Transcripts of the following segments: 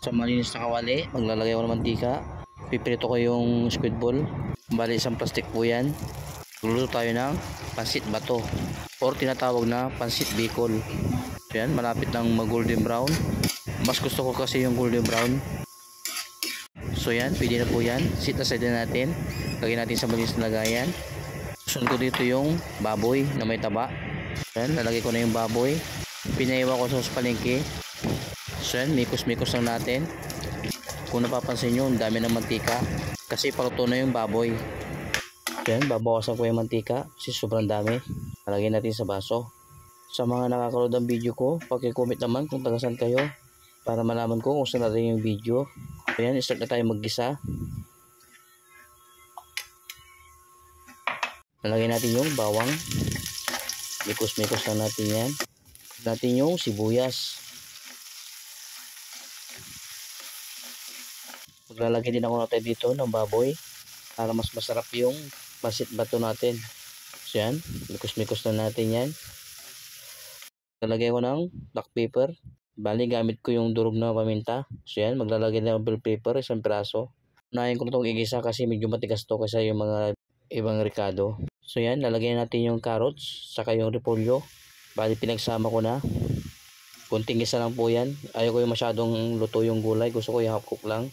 Sa malinis na kawali, maglalagay ako ng mantika. Pipirito ko yung squid ball. Bali isang plastic po yan. Luluto tayo ng pansit bato or tinatawag na pansit bicol. So yan, malapit ng mag golden brown. Mas gusto ko kasi yung golden brown. So yan, pwede na po yan. Sit aside na natin. Lagay natin sa malinis na lagayan. Sunod ko dito yung baboy na may taba. Yan, nalagay ko na yung baboy. Pinaiwa ko sa palengke. So yan, mikos-mikos lang natin. Kung napapansin nyo, ang dami ng mantika kasi paluto na yung baboy. So yan, babawasan ko yung mantika kasi sobrang dami. Nalagay natin sa baso. Sa mga nakakalood ng video ko, paki-comment naman kung tagasan kayo para malaman ko kung saan natin yung video. So yan, start na tayo maggisa. Nalagay natin yung bawang. Mikos-mikos lang natin yan. Natin yung sibuyas. Maglalagay din ako natin dito ng baboy para mas masarap yung pansit bato natin. So yan, mikos-mikos na natin yan. Lalagay ko ng black pepper. Bali gamit ko yung durog na paminta. So yan, maglalagay na ng bell pepper, isang piraso. Unahin ko na itong igisa kasi medyo matigas to kaysa yung mga ibang ricado. So yan, lalagay natin yung carrots saka yung repolyo. Bali pinagsama ko na. Kunting isa lang po yan. Ayaw ko yung masyadong luto yung gulay. Gusto ko yung half cook lang.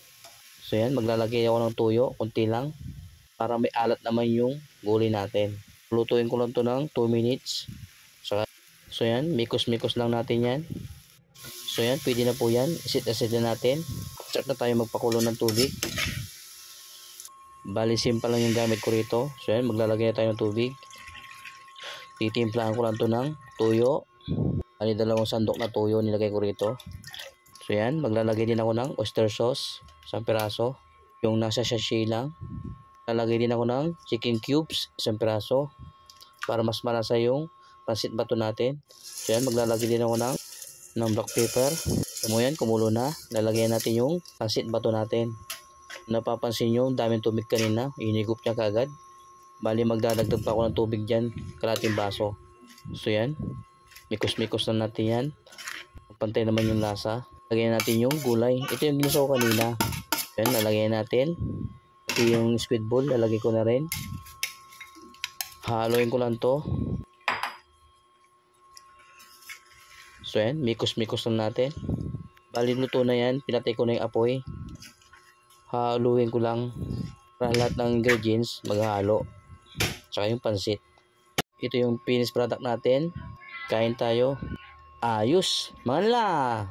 So yan, maglalagay ako ng tuyo, kunti lang, para may alat naman yung gulay natin. Lutuin ko lang to ng 2 minutes. So yan, mikos-mikos lang natin yan. So yan, pwede na po yan. Isit-asit na natin. Start na tayo magpakulo ng tubig. Bali, simple lang yung gamit ko rito. So yan, maglalagay na tayo ng tubig. Titimplahan ko lang to ng tuyo. Bali, 2 sandok na tuyo nilagay ko rito. So yan, maglalagay din ako ng oyster sauce. Isang piraso. Yung nasa sachet lang. Lalagay din ako ng chicken cubes. Isang piraso. Para mas malasa yung pansit bato natin. So yan, maglalagay din ako ng black pepper. So yan, kumulo na. Lalagyan natin yung pansit bato natin. Napapansin nyo, daming tubig kanina. Inigup niya kagad. Bali, magdadagdag pa ako ng tubig dyan. Kalating baso. So yan, mikos-mikos na natin yan. Pantay naman yung lasa. Lagyan natin yung gulay. Ito yung ginisa ko kanina. Yan, lalagyan natin. Ito yung squid ball, lalagay ko na rin. Haluin ko lang to. So yan, mikos-mikos lang natin. Bali luto na yan, pinatay ko na yung apoy. Haluin ko lang para lahat ng ingredients maghalo. Tsaka yung pansit. Ito yung finished product natin. Kain tayo. Ayos! Manla!